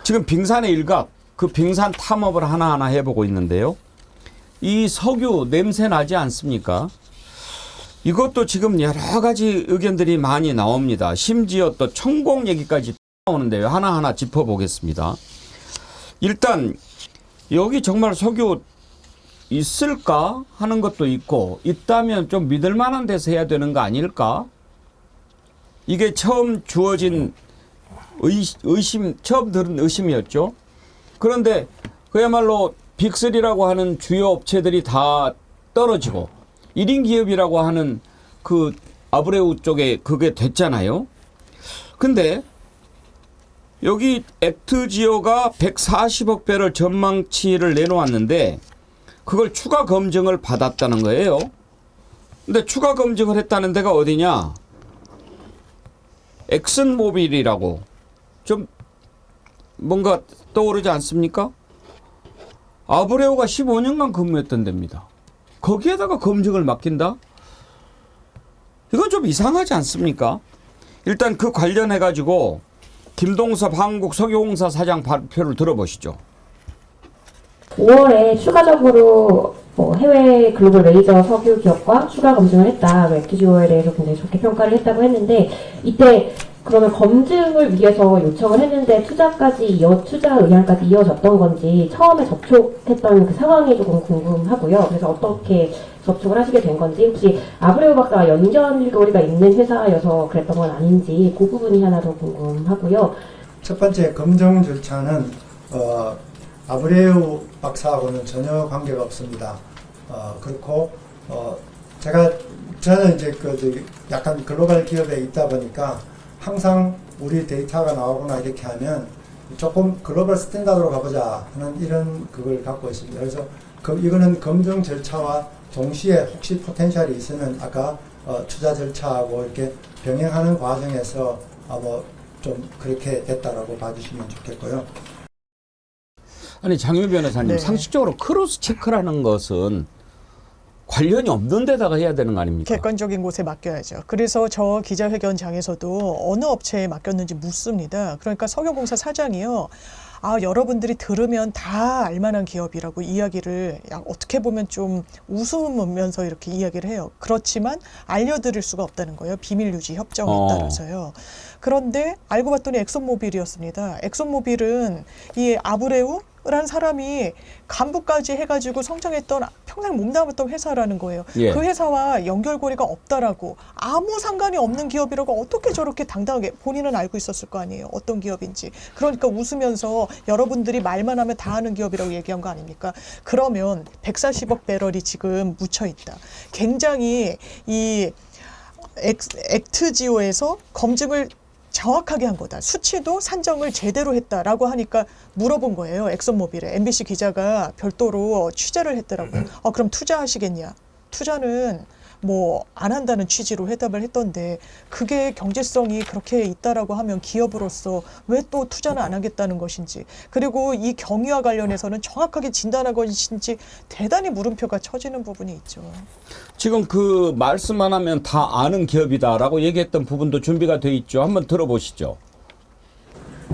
지금 빙산의 일각, 그 빙산 탐험을 하나하나 해보고 있는데요. 이 석유 냄새 나지 않습니까? 이것도 지금 여러 가지 의견들이 많이 나옵니다. 심지어 또 천공 얘기까지 나오는데요. 하나하나 짚어보겠습니다. 일단 여기 정말 석유 있을까 하는 것도 있고, 있다면 좀 믿을 만한 데서 해야 되는 거 아닐까? 이게 처음 주어진 의심, 처음 들은 의심이었죠. 그런데 그야말로 빅3라고 하는 주요 업체들이 다 떨어지고 1인 기업이라고 하는 그 아브레우 쪽에 그게 됐잖아요. 근데 여기 액트지오가 140억 배럴 전망치를 내놓았는데 그걸 추가 검증을 받았다는 거예요. 근데 추가 검증을 했다는 데가 어디냐? 엑슨모빌이라고 좀 뭔가 떠오르지 않습니까? 아브레오가 15년간 근무했던 데입니다. 거기에다가 검증을 맡긴다? 이건 좀 이상하지 않습니까? 일단 그 관련해가지고 김동섭 한국석유공사 사장 발표를 들어보시죠. 5월에 추가적으로 해외 글로벌 메이저 석유 기업과 추가 검증을 했다. 액트지오에 대해서 굉장히 좋게 평가를 했다고 했는데, 이때 그러면 검증을 위해서 요청을 했는데 투자 의향까지 이어졌던 건지 처음에 접촉했던 그 상황이 조금 궁금하고요. 그래서 어떻게 접촉을 하시게 된 건지, 혹시 아브레오 박사와 연결고리가 있는 회사여서 그랬던 건 아닌지 그 부분이 하나 더 궁금하고요. 첫 번째 검증 절차는 아브레우 박사하고는 전혀 관계가 없습니다. 그렇고 저는 이제 약간 글로벌 기업에 있다 보니까 항상 우리 데이터가 나오거나 이렇게 하면 조금 글로벌 스탠다드로 가보자 하는 이런 그걸 갖고 있습니다. 그래서 이거는 검증 절차와 동시에 혹시 포텐셜이 있으면 아까 투자 절차하고 이렇게 병행하는 과정에서 좀 그렇게 됐다라고 봐주시면 좋겠고요. 아니 장유 변호사님, 네. 상식적으로 크로스 체크라는 것은 관련이 없는 데다가 해야 되는 거 아닙니까? 객관적인 곳에 맡겨야죠. 그래서 저 기자회견장에서도 어느 업체에 맡겼는지 묻습니다. 그러니까 석유공사 사장이요. 여러분들이 들으면 다 알만한 기업이라고 이야기를 어떻게 보면 좀 웃으면서 이렇게 이야기를 해요. 그렇지만 알려드릴 수가 없다는 거예요. 비밀 유지 협정에 따라서요. 그런데 알고 봤더니 엑슨모빌이었습니다. 엑슨모빌은 이 아브레우라는 사람이 간부까지 해가지고 성장했던 평생 몸담았던 회사라는 거예요. 예. 그 회사와 연결고리가 없다라고, 아무 상관이 없는 기업이라고 어떻게 저렇게 당당하게, 본인은 알고 있었을 거 아니에요. 어떤 기업인지. 그러니까 웃으면서 여러분들이 말만 하면 다 아는 기업이라고 얘기한 거 아닙니까? 그러면 140억 배럴이 지금 묻혀 있다. 굉장히 이 액트지오에서 검증을 정확하게 한 거다. 수치도 산정을 제대로 했다라고 하니까 물어본 거예요. 엑슨모빌에. MBC 기자가 별도로 취재를 했더라고요. 그럼 투자하시겠냐? 투자는 안 한다는 취지로 회답을 했던데, 그게 경제성이 그렇게 있다라고 하면 기업으로서 왜 또 투자는 안 하겠다는 것인지, 그리고 이 경유와 관련해서는 정확하게 진단한 것인지 대단히 물음표가 쳐지는 부분이 있죠. 지금 그 말씀만 하면 다 아는 기업이다라고 얘기했던 부분도 준비가 돼 있죠. 한번 들어보시죠.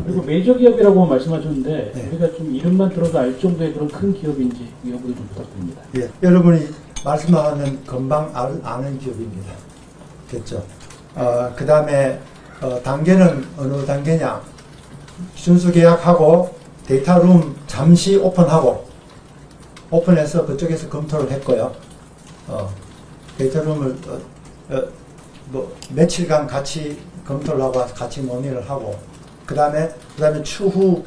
그리고 메이저 기업이라고 말씀하셨는데, 우리가 좀 이름만 들어도 알 정도의 그런 큰 기업인지 이 여부를 좀 부탁드립니다. 예, 여러분이 말씀하면 금방 아는 기업입니다. 됐죠? 그 다음에 단계는 어느 단계냐? 준수 계약하고 데이터룸 잠시 오픈해서 그쪽에서 검토를 했고요. 데이터룸을 며칠간 같이 검토를 하고 같이 논의를 하고, 그 다음에 추후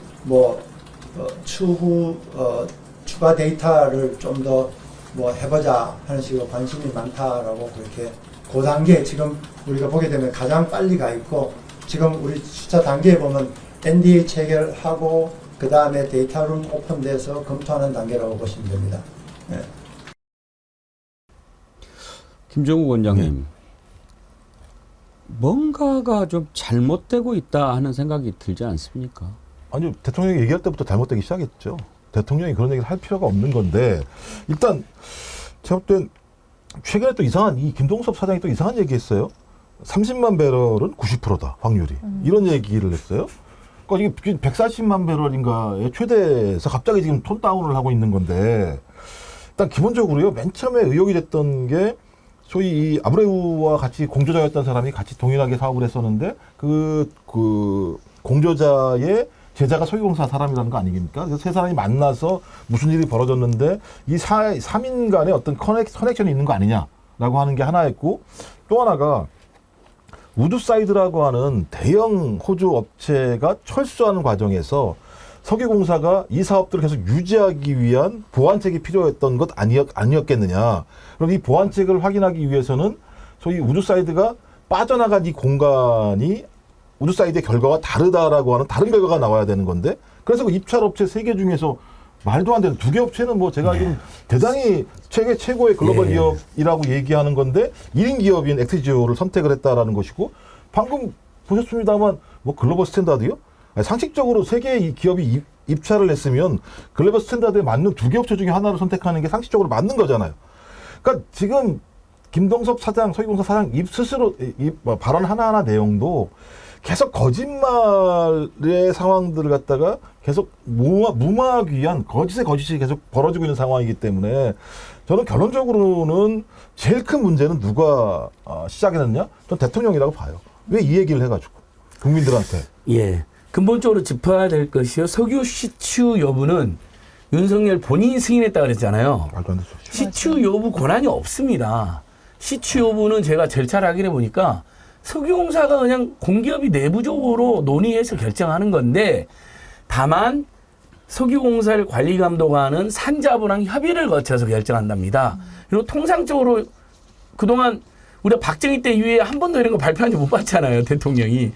추가 데이터를 좀 더 해보자 하는 식으로 관심이 많다라고, 그렇게 그 단계에 지금 우리가 보게 되면 가장 빨리 가 있고, 지금 우리 수차 단계에 보면 NDA 체결하고 그 다음에 데이터룸 오픈돼서 검토하는 단계라고 보시면 됩니다. 네. 김정욱 원장님, 뭔가가 좀 잘못되고 있다 하는 생각이 들지 않습니까? 아니요, 대통령이 얘기할 때부터 잘못되기 시작했죠. 대통령이 그런 얘기를 할 필요가 없는 건데, 일단 제가 볼 땐 최근에 또 이 김동섭 사장이 또 이상한 얘기 했어요. 30만 배럴은 90%다, 확률이. 이런 얘기를 했어요. 그러니까 이게 140만 배럴인가의 최대에서 갑자기 지금 톤 다운을 하고 있는 건데 일단 기본적으로요. 맨 처음에 의혹이 됐던 게 소위 이 아브레우와 같이 공조자였던 사람이 같이 동일하게 사업을 했었는데 그 공조자의 제자가 석유공사 사람이라는 거 아니겠습니까? 그래서 세 사람이 만나서 무슨 일이 벌어졌는데 이 3인 간의 어떤 커넥션이 있는 거 아니냐라고 하는 게 하나였고 또 하나가 우드사이드라고 하는 대형 호주 업체가 철수하는 과정에서 석유공사가 이 사업들을 계속 유지하기 위한 보완책이 필요했던 것 아니었겠느냐. 그럼 이 보완책을 확인하기 위해서는 소위 우드사이드가 빠져나간 이 공간이 우드사이드의 결과가 다르다라고 하는 다른 결과가 나와야 되는 건데 그래서 그 입찰업체 3개 중에서 말도 안 되는 2개 업체는 뭐 제가 알기로는 대단히 세계 최고의 글로벌 기업이라고 얘기하는 건데 1인 기업인 엑스지오를 선택을 했다라는 것이고 방금 보셨습니다만 뭐 글로벌 스탠다드요? 아니, 상식적으로 세 개의 기업이 입찰을 했으면 글로벌 스탠다드에 맞는 2개 업체 중에 하나를 선택하는 게 상식적으로 맞는 거잖아요. 그러니까 지금 김동섭 사장, 석유공사 사장 스스로 발언 하나하나 내용도 계속 거짓말의 상황들을 갖다가 계속 무마하기 위한 거짓이 계속 벌어지고 있는 상황이기 때문에 저는 결론적으로는 제일 큰 문제는 누가 시작했느냐? 전 대통령이라고 봐요. 왜 이 얘기를 해가지고 국민들한테. 예. 근본적으로 짚어야 될 것이요. 석유 시추 여부는 윤석열 본인이 승인했다 그랬잖아요. 말도 안 되죠. 시추 여부 권한이 없습니다. 시추 여부는 제가 절차를 확인해 보니까 석유공사가 그냥 공기업이 내부적으로 논의해서 결정하는 건데 다만 석유공사를 관리 감독하는 산자부랑 협의를 거쳐서 결정한답니다. 그리고 통상적으로 그동안 우리가 박정희 때 이후에 한 번도 이런 거 발표한 지 못 봤잖아요. 대통령이.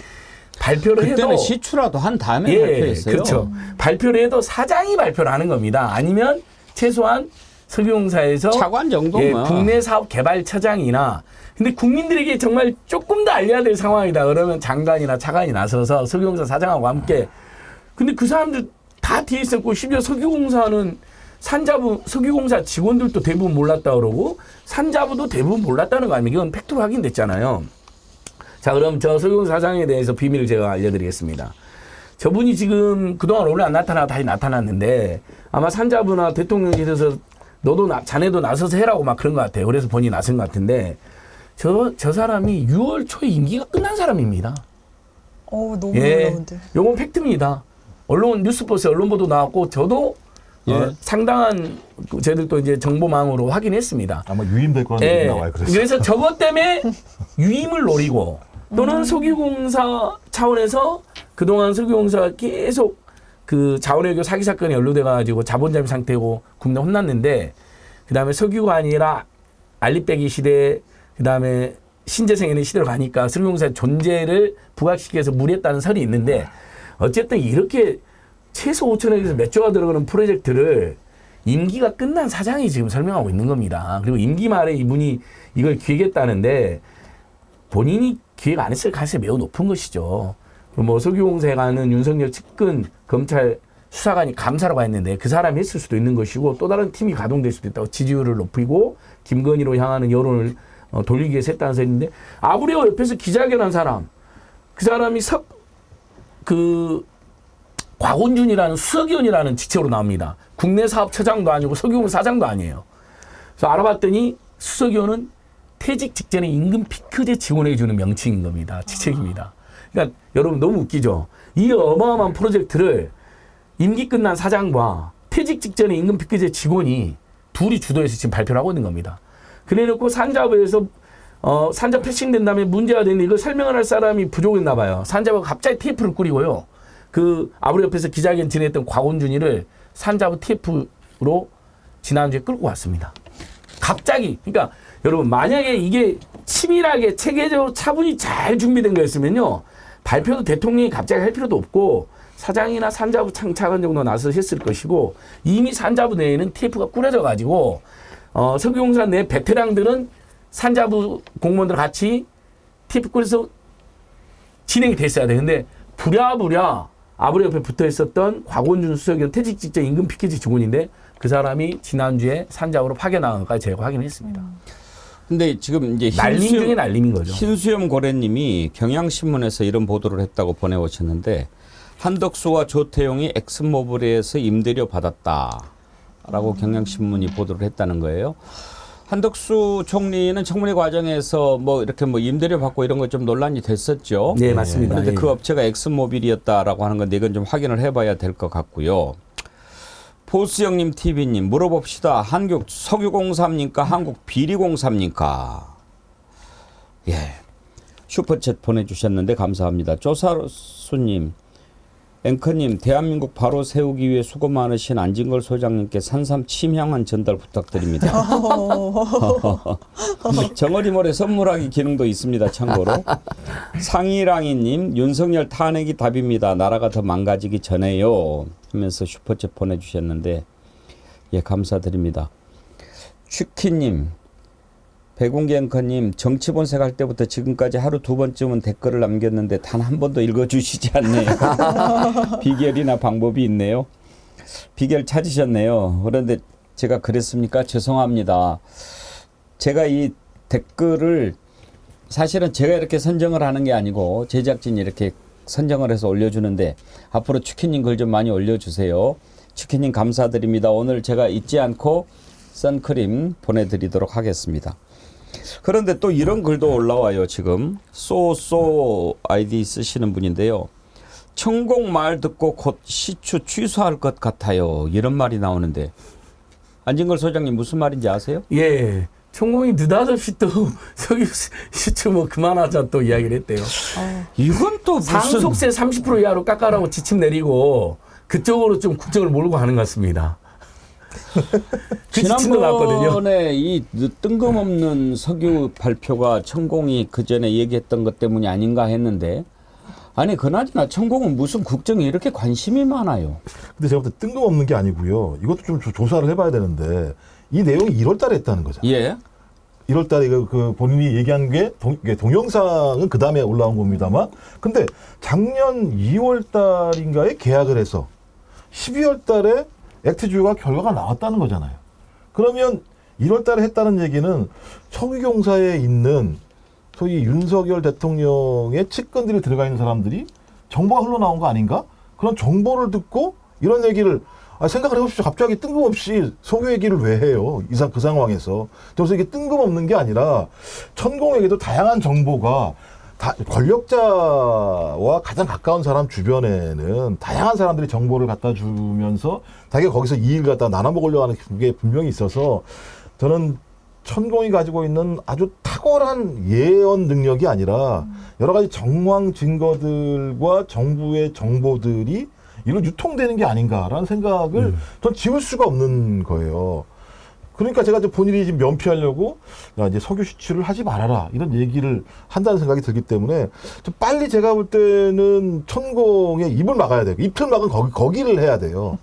발표를 해도 그때는 시추라도 한 다음에 발표했어요. 그렇죠. 발표를 해도 사장이 발표를 하는 겁니다. 아니면 최소한 석유공사에서 차관 정도면 국내 사업 개발처장이나 근데 국민들에게 정말 조금 더 알려야 될 상황이다. 그러면 장관이나 차관이 나서서 석유공사 사장하고 함께 근데 그 사람들 다 뒤에 있었고 심지어 석유공사는 산자부 석유공사 직원들도 대부분 몰랐다 그러고 산자부도 대부분 몰랐다는 거 아닙니까? 이건 팩트로 확인됐잖아요. 자, 그럼 저 석유공사 사장에 대해서 비밀을 제가 알려드리겠습니다. 저분이 지금 그동안 원래 안 나타나고 다시 나타났는데 아마 산자부나 대통령실에서 자네도 나서서 해라고 막 그런 것 같아요. 그래서 본인이 나선 것 같은데 저 사람이 6월 초에 임기가 끝난 사람입니다. 너무 놀라운데. 요건 팩트입니다. 언론 뉴스버스에 언론 보도 나왔고 저도 상당한 저희들도 이제 정보망으로 확인했습니다. 아마 유임될 거라는 얘기 나와요. 그래서 저것 때문에 유임을 노리고 또는 석유공사 차원에서 그동안 석유공사가 계속 그 자원외교 사기 사건에 연루돼 가지고 자본잠입 상태고 국내 혼났는데 그다음에 석유가 아니라 알리빼기 시대 그다음에 신재생에너지 시대로 가니까 석유공사의 존재를 부각시켜서 무리했다는 설이 있는데 어쨌든 이렇게 최소 5천억에서 몇 조가 들어가는 프로젝트를 임기가 끝난 사장이 지금 설명하고 있는 겁니다. 그리고 임기 말에 이분이 이걸 기획했다는데 본인이 기획 안 했을 가능성이 매우 높은 것이죠. 뭐 석유공사에 가는 윤석열 측근 검찰 수사관이 감사라고 했는데 그 사람이 했을 수도 있는 것이고 또 다른 팀이 가동될 수도 있다고 지지율을 높이고 김건희로 향하는 여론을 돌리기 위해서 했다는 설인데 아브레오 옆에서 기자회견한 사람 그 사람이 곽원준이라는 수석위원이라는 직책으로 나옵니다. 국내 사업처장도 아니고 석유공사 사장도 아니에요. 그래서 알아봤더니 수석위원은 퇴직 직전에 임금 피크제 지원해 주는 명칭인 겁니다. 직책입니다. 그러니까 여러분 너무 웃기죠. 이 어마어마한 프로젝트를 임기 끝난 사장과 퇴직 직전에 임금 피크제 직원이 둘이 주도해서 지금 발표를 하고 있는 겁니다. 그래놓고 산자부에서 산자 패싱된 다음에 문제가 됐는데 이걸 설명을 할 사람이 부족했나 봐요. 산자부가 갑자기 TF를 꾸리고요. 그 아브레 옆에서 기자회견 진행했던 곽원준이를 산자부 TF로 지난주에 끌고 왔습니다. 갑자기. 그러니까 여러분 만약에 이게 치밀하게 체계적으로 차분히 잘 준비된 거였으면요. 발표도 대통령이 갑자기 할 필요도 없고 사장이나 산자부 차관 정도 나서서 했을 것이고 이미 산자부 내에는 TF가 꾸려져 가지고 석유공사 내 베테랑들은 산자부 공무원들 같이 TF 꾸려서 진행이 됐어야 돼. 근데 부랴부랴 아브레 옆에 붙어 있었던 곽원준 수석위원 퇴직 직전 임금 피케지 직원인데 그 사람이 지난주에 산자부로 파견나간 것까지 제가 확인했습니다. 근데 지금 이제 날림 중에 날림인 거죠. 신수염 고래님이 경향신문에서 이런 보도를 했다고 보내오셨는데 한덕수와 조태용이 엑슨모빌에서 임대료 받았다라고 경향신문이 보도를 했다는 거예요. 한덕수 총리는 청문회 과정에서 뭐 이렇게 뭐 임대료 받고 이런 거 좀 논란이 됐었죠. 네, 맞습니다. 그런데 예. 그 업체가 엑슨모빌이었다라고 하는 건데 이건 좀 확인을 해봐야 될 것 같고요. 보수영님, TV님 물어봅시다. 한국 석유공사입니까? 한국 비리공사입니까? 예, 슈퍼챗 보내주셨는데 감사합니다. 조사수님, 앵커님, 대한민국 바로 세우기 위해 수고 많으신 안진걸 소장님께 산삼 침향원 전달 부탁드립니다. 정어리몰에 선물하기 기능도 있습니다. 참고로. 상희랑이님, 윤석열 탄핵이 답입니다. 나라가 더 망가지기 전에요. 하면서 슈퍼챗 보내주셨는데 예, 감사드립니다. 슈키님, 백운기 앵커님, 정치본색 할 때부터 지금까지 하루 2번쯤은 댓글을 남겼는데 단 한 번도 읽어주시지 않네요. 비결이나 방법이 있네요. 비결 찾으셨네요. 그런데 제가 그랬습니까? 죄송합니다. 제가 이 댓글을 사실은 제가 이렇게 선정을 하는 게 아니고 제작진이 이렇게 선정을 해서 올려주는데 앞으로 추키님 글 좀 많이 올려주세요. 추키님 감사드립니다. 오늘 제가 잊지 않고 선크림 보내드리도록 하겠습니다. 그런데 또 이런 글도 올라와요. 지금 쏘쏘 아이디 쓰시는 분인데요. 천공 말 듣고 곧 시추 취소할 것 같아요. 이런 말이 나오는데 안진걸 소장님 무슨 말인지 아세요? 예. 천공이 느닷없이 또 석유 시추 뭐 그만하자 또 이야기를 했대요. 이건 또 무슨 상속세 30% 이하로 깎아라고 지침 내리고 그쪽으로 좀 국정을 몰고 가는 것 같습니다. 그 지침도 나왔거든요. 지난번에 이 뜬금없는 석유 발표가 천공이 그 전에 얘기했던 것 때문이 아닌가 했는데 아니 그나저나 천공은 무슨 국정에 이렇게 관심이 많아요. 근데 제가 볼 때 뜬금없는 게 아니고요. 이것도 좀 조사를 해봐야 되는데 이 내용이 1월 달에 했다는 거잖아요. 예. 1월 달에 그 본인이 얘기한 게 동영상은 그 다음에 올라온 겁니다만 근데 작년 2월 달인가에 계약을 해서 12월 달에 액트주가 결과가 나왔다는 거잖아요. 그러면 1월 달에 했다는 얘기는 석유공사에 있는 소위 윤석열 대통령의 측근들이 들어가 있는 사람들이 정보가 흘러나온 거 아닌가? 그런 정보를 듣고 이런 얘기를 생각을 해보십시오. 갑자기 뜬금없이 석유 얘기를 왜 해요? 그 상황에서. 그래서 이게 뜬금없는 게 아니라 천공에게도 다양한 정보가 권력자와 가장 가까운 사람 주변에는 다양한 사람들이 정보를 갖다 주면서 자기가 거기서 이익을 갖다 나눠 먹으려고 하는 게 분명히 있어서 저는 천공이 가지고 있는 아주 탁월한 예언 능력이 아니라 여러 가지 정황 증거들과 정부의 정보들이 이로 유통되는 게 아닌가라는 생각을 전 지울 수가 없는 거예요. 그러니까 제가 본인이 지금 면피하려고 야, 이제 석유 시추를 하지 말아라 이런 얘기를 한다는 생각이 들기 때문에 좀 빨리 제가 볼 때는 천공의 입을 막아야 돼요. 입틀막은 거기를 해야 돼요.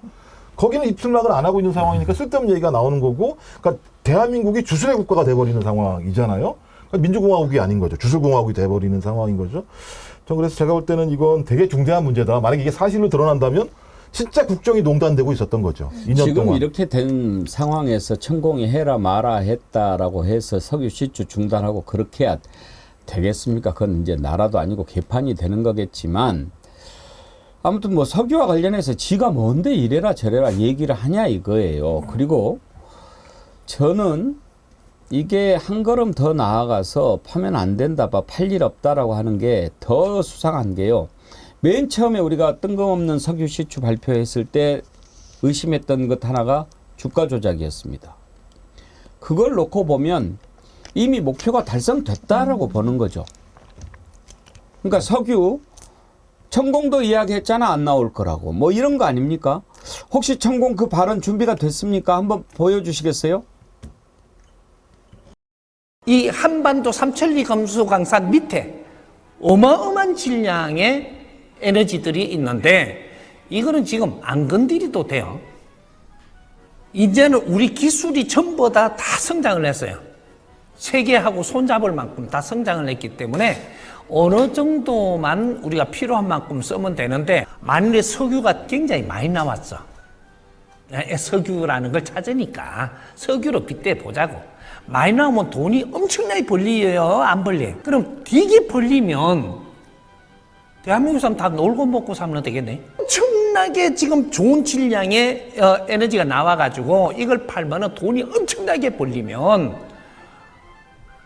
거기는 입틀막을 안 하고 있는 상황이니까 쓸데없는 얘기가 나오는 거고, 그러니까 대한민국이 주술의 국가가 돼버리는 상황이잖아요. 그러니까 민주공화국이 아닌 거죠. 주술공화국이 돼버리는 상황인 거죠. 전 그래서 제가 볼 때는 이건 되게 중대한 문제다. 만약에 이게 사실로 드러난다면 진짜 국정이 농단되고 있었던 거죠. 2년 지금 동안. 이렇게 된 상황에서 천공이 해라 마라 했다라고 해서 석유 시추 중단하고 그렇게 해야 되겠습니까? 그건 이제 나라도 아니고 개판이 되는 거겠지만 아무튼 뭐 석유와 관련해서 지가 뭔데 이래라 저래라 얘기를 하냐 이거예요. 그리고 저는 이게 한 걸음 더 나아가서 파면 안 된다, 팔 일 없다라고 하는 게 더 수상한 게요. 맨 처음에 우리가 뜬금없는 석유 시추 발표했을 때 의심했던 것 하나가 주가 조작이었습니다. 그걸 놓고 보면 이미 목표가 달성됐다라고 보는 거죠. 그러니까 석유 천공도 이야기했잖아 안 나올 거라고 뭐 이런 거 아닙니까? 혹시 천공 그 발언 준비가 됐습니까? 한번 보여주시겠어요? 이 한반도 삼천리 금수강산 밑에 어마어마한 질량의 에너지들이 있는데 이거는 지금 안 건드려도 돼요. 이제는 우리 기술이 전부 다 성장을 했어요. 세계하고 손잡을 만큼 다 성장을 했기 때문에 어느 정도만 우리가 필요한 만큼 쓰면 되는데 만일에 석유가 굉장히 많이 나왔어. 석유라는 걸 찾으니까 석유로 빗대 보자고. 많이 나오면 돈이 엄청나게 벌려요? 안 벌려요? 그럼 되게 벌리면 대한민국 사람 다 놀고 먹고 살면 되겠네. 엄청나게 지금 좋은 질량의 에너지가 나와가지고 이걸 팔면 돈이 엄청나게 벌리면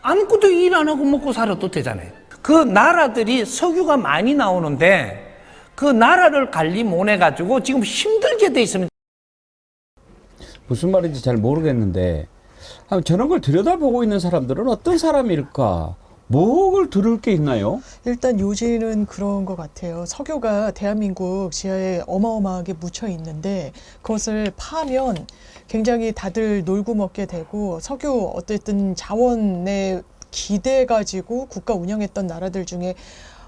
아무것도 일 안 하고 먹고 살아도 되잖아요. 그 나라들이 석유가 많이 나오는데 그 나라를 관리 못 해가지고 지금 힘들게 돼 있습니다. 무슨 말인지 잘 모르겠는데 저런 걸 들여다보고 있는 사람들은 어떤 사람일까? 뭘 들을 게 있나요? 일단 요지는 그런 것 같아요. 석유가 대한민국 지하에 어마어마하게 묻혀 있는데 그것을 파면 굉장히 다들 놀고 먹게 되고 석유 어쨌든 자원에 기대 가지고 국가 운영했던 나라들 중에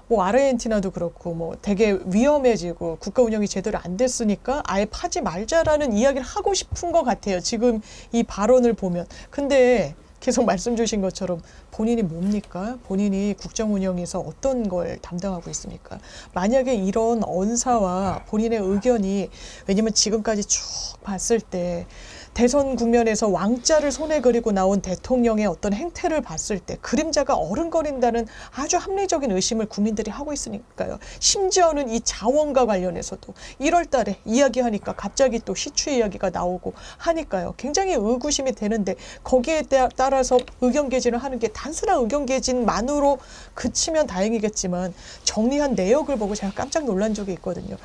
뭐 아르헨티나도 그렇고 뭐 되게 위험해지고 국가 운영이 제대로 안 됐으니까 아예 파지 말자라는 이야기를 하고 싶은 것 같아요. 지금 이 발언을 보면. 근데 계속 말씀 주신 것처럼 본인이 뭡니까? 본인이 국정 운영에서 어떤 걸 담당하고 있습니까? 만약에 이런 언사와 본인의 의견이, 왜냐면 지금까지 쭉 봤을 때 대선 국면에서 왕자를 손에 그리고 나온 대통령의 어떤 행태를 봤을 때 그림자가 어른거린다는 아주 합리적인 의심을 국민들이 하고 있으니까요. 심지어는 이 자원과 관련해서도 1월 달에 이야기하니까 갑자기 또 시추 이야기가 나오고 하니까요. 굉장히 의구심이 되는데 거기에 따라서 의견 개진을 하는 게 단순한 의견 개진만으로 그치면 다행이겠지만 정리한 내역을 보고 제가 깜짝 놀란 적이 있거든요.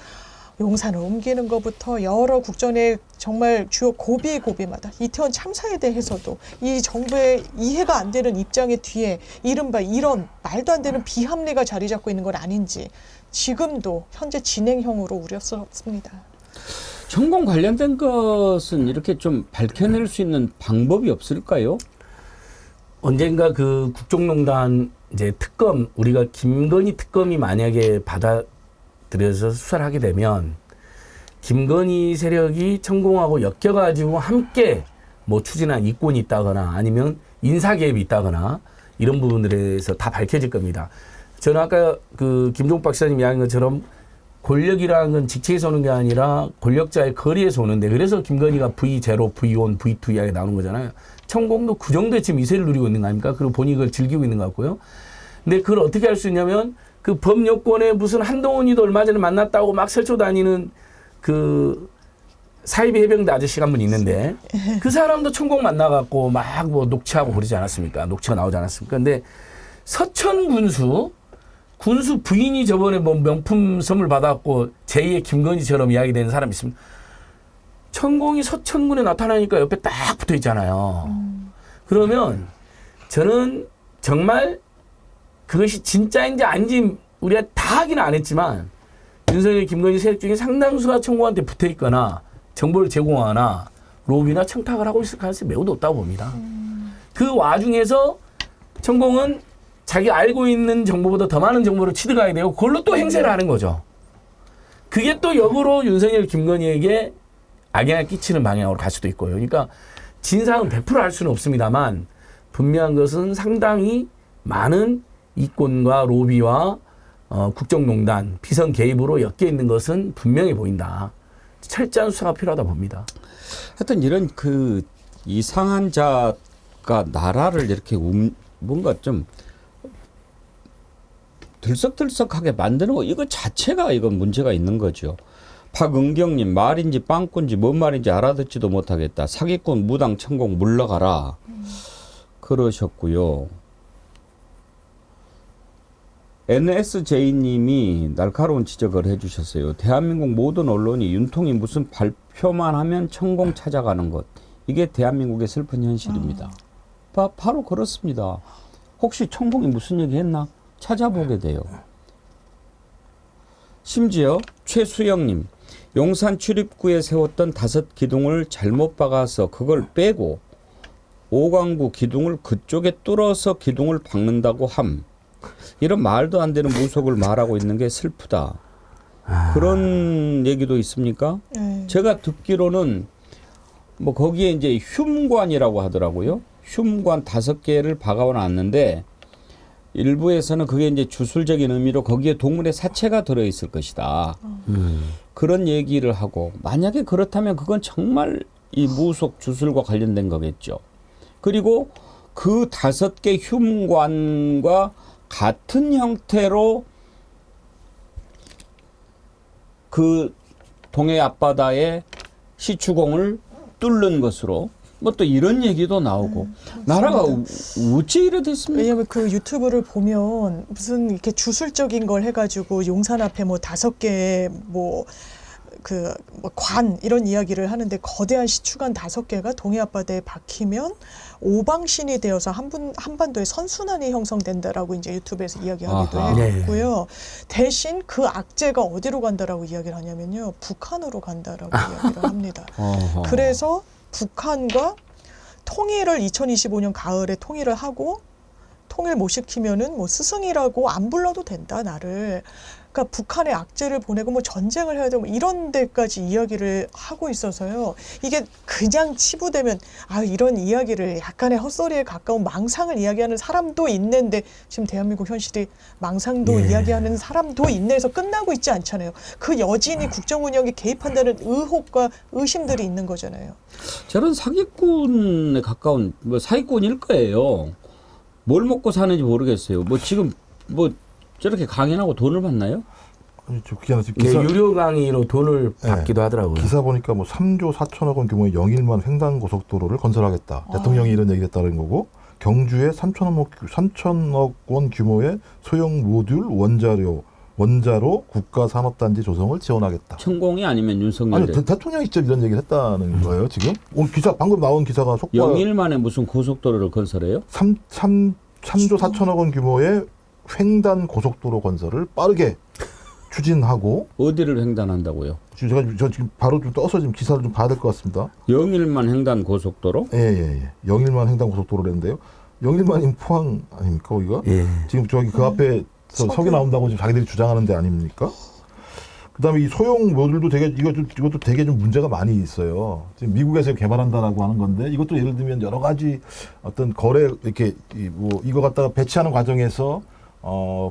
용산을 옮기는 것부터 여러 국정의 정말 주요 고비마다 이태원 참사에 대해서도 이 정부의 이해가 안 되는 입장의 뒤에 이른바 이런 말도 안 되는 비합리가 자리 잡고 있는 건 아닌지 지금도 현재 진행형으로 우려스럽습니다. 천공 관련된 것은 이렇게 좀 밝혀낼 수 있는 방법이 없을까요? 언젠가 그 국정농단 이제 특검, 우리가 김건희 특검이 만약에 받아들여서 수사를 하게 되면 김건희 세력이 천공하고 엮여가지고 함께 뭐 추진한 이권이 있다거나 아니면 인사 개입이 있다거나 이런 부분들에서 다 밝혀질 겁니다. 저는 아까 그 김종국 박사님 이야기한 것처럼 권력이라는 건 직책에서 오는 게 아니라 권력자의 거리에서 오는데 그래서 김건희가 V0, V1, V2 이야기 나오는 거잖아요. 천공도 그 정도의 지금 이세를 누리고 있는 거 아닙니까? 그리고 본인이 그걸 즐기고 있는 것 같고요. 근데 그걸 어떻게 할 수 있냐면 그 법요건에 무슨 한동훈이도 얼마 전에 만났다고 막 설쳐 다니는 그 사이비 해병대 아저씨가 한 분 있는데 그 사람도 천공 만나갖고 막 뭐 녹취하고 그러지 않았습니까? 녹취가 나오지 않았습니까? 근데 서천 군수 부인이 저번에 뭐 명품 선물 받았고 제2의 김건희처럼 이야기되는 사람이 있습니다. 천공이 서천군에 나타나니까 옆에 딱 붙어 있잖아요. 그러면 저는 정말 그것이 진짜인지 아닌지 우리가 다 확인은 안 했지만 윤석열, 김건희 세력 중에 상당수가 천공한테 붙어 있거나 정보를 제공하거나 로비나 청탁을 하고 있을 가능성이 매우 높다고 봅니다. 그 와중에서 천공은 자기 알고 있는 정보보다 더 많은 정보를 취득하게 되고 그걸로 또 행세를 하는 거죠. 그게 또 역으로 윤석열, 김건희에게 악영향을 끼치는 방향으로 갈 수도 있고요. 그러니까 진상은 100% 알 수는 없습니다만 분명한 것은 상당히 많은 이권과 로비와 국정농단, 비선 개입으로 엮여 있는 것은 분명히 보인다. 철저한 수사가 필요하다 봅니다. 하여튼 이런 그 이상한 자가 나라를 이렇게 뭔가 좀 들썩들썩하게 만드는 거 이거 자체가 이건 문제가 있는 거죠. 박은경님 말인지 빵꾼지 뭔 말인지 알아듣지도 못하겠다. 사기꾼 무당 천공 물러가라. 그러셨고요. NSJ님이 날카로운 지적을 해주셨어요. 대한민국 모든 언론이 윤통이 무슨 발표만 하면 천공 찾아가는 것. 이게 대한민국의 슬픈 현실입니다. 바로 그렇습니다. 혹시 천공이 무슨 얘기 했나? 찾아보게 돼요. 심지어 최수영님. 용산 출입구에 세웠던 5기둥을 잘못 박아서 그걸 빼고 오광구 기둥을 그쪽에 뚫어서 기둥을 박는다고 함. 이런 말도 안 되는 무속을 말하고 있는 게 슬프다. 그런 얘기도 있습니까? 제가 듣기로는 뭐 거기에 이제 흉관이라고 하더라고요. 흉관 5개를 박아놨는데 일부에서는 그게 이제 주술적인 의미로 거기에 동물의 사체가 들어있을 것이다. 그런 얘기를 하고 만약에 그렇다면 그건 정말 이 무속 주술과 관련된 거겠죠. 그리고 그 5개 흉관과 같은 형태로 그 동해 앞바다의 시추공을 뚫는 것으로 뭐 또 이런 얘기도 나오고 나라가 어찌 이래 됐습니까? 왜냐하면 그 유튜브를 보면 무슨 이렇게 주술적인 걸 해가지고 용산 앞에 뭐 5개 뭐 관 이런 이야기를 하는데 거대한 시추관 5개가 동해 앞바다에 박히면 오방신이 되어서 한반도에 선순환이 형성된다라고 이제 유튜브에서 이야기하기도 아하. 했고요. 대신 그 악재가 어디로 간다라고 이야기를 하냐면요. 북한으로 간다라고 이야기를 합니다. 어허. 그래서 북한과 통일을 2025년 가을에 통일을 하고 통일 못 시키면은 뭐 스승이라고 안 불러도 된다 나를. 그러니까 북한에 악재를 보내고 뭐 전쟁을 해야 되고 이런 데까지 이야기를 하고 있어서요. 이게 그냥 치부되면 아 이런 이야기를 약간의 헛소리에 가까운 망상을 이야기하는 사람도 있는데 지금 대한민국 현실이 망상도 이야기하는 사람도 있네에서 끝나고 있지 않잖아요. 그 여진이 국정 운영에 개입한다는 의혹과 의심들이 있는 거잖아요. 저는 사기꾼에 가까운 뭐 사기꾼일 거예요. 뭘 먹고 사는지 모르겠어요. 뭐 지금 뭐 저렇게 강연하고 돈을 받나요? 아니, 저 그게 아니라 지금 예, 유료 강의로 돈을 네. 받기도 하더라고요. 기사 보니까 뭐 3조 4천억 원 규모의 영일만 횡단고속도로를 건설하겠다. 대통령이 이런 얘기를 했다는 거고 경주에 3천억 원 규모의 소형 모듈 원자로 국가산업단지 조성을 지원하겠다. 천공이 아니면 윤석열 아니 대통령이 직접 이런 얘기를 했다는 거예요 지금. 오늘 기사 방금 나온 기사가 속보가 영일 만에 무슨 고속도로를 건설해요? 3조 4천억 원 규모의 횡단 고속도로 건설을 빠르게 추진하고 어디를 횡단한다고요? 지금 저 지금 바로 좀 떠서 지금 기사를 좀 봐야 될 것 같습니다. 영일만 횡단 고속도로? 예. 영일만 횡단 고속도로라는데요. 영일만이 포항 아닙니까 거기가? 예. 지금 저기 그 앞에 석유 나온다고 지금 자기들이 주장하는 데 아닙니까? 그다음에 이 소형 모듈도 되게 이것도 되게 좀 문제가 많이 있어요. 지금 미국에서 개발한다라고 하는 건데 이것도 예를 들면 여러 가지 어떤 거래 이렇게 뭐 이거 갖다가 배치하는 과정에서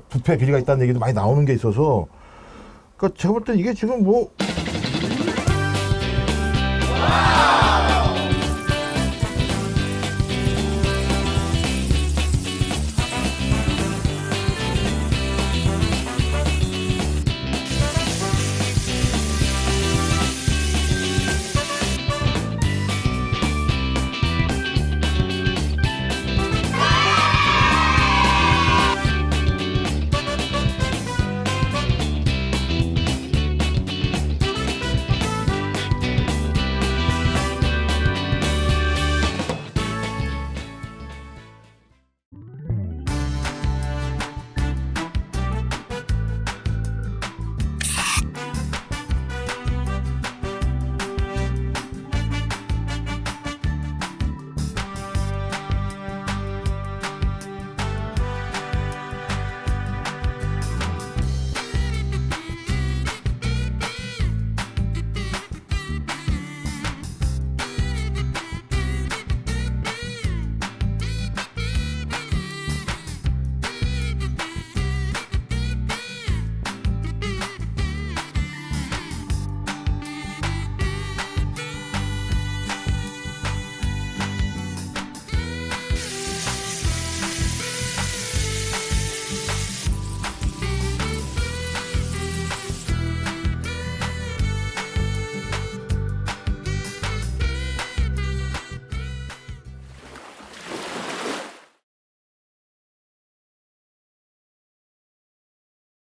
부패 비리가 있다는 얘기도 많이 나오는 게 있어서 그러니까 제가 볼 때 이게 지금 뭐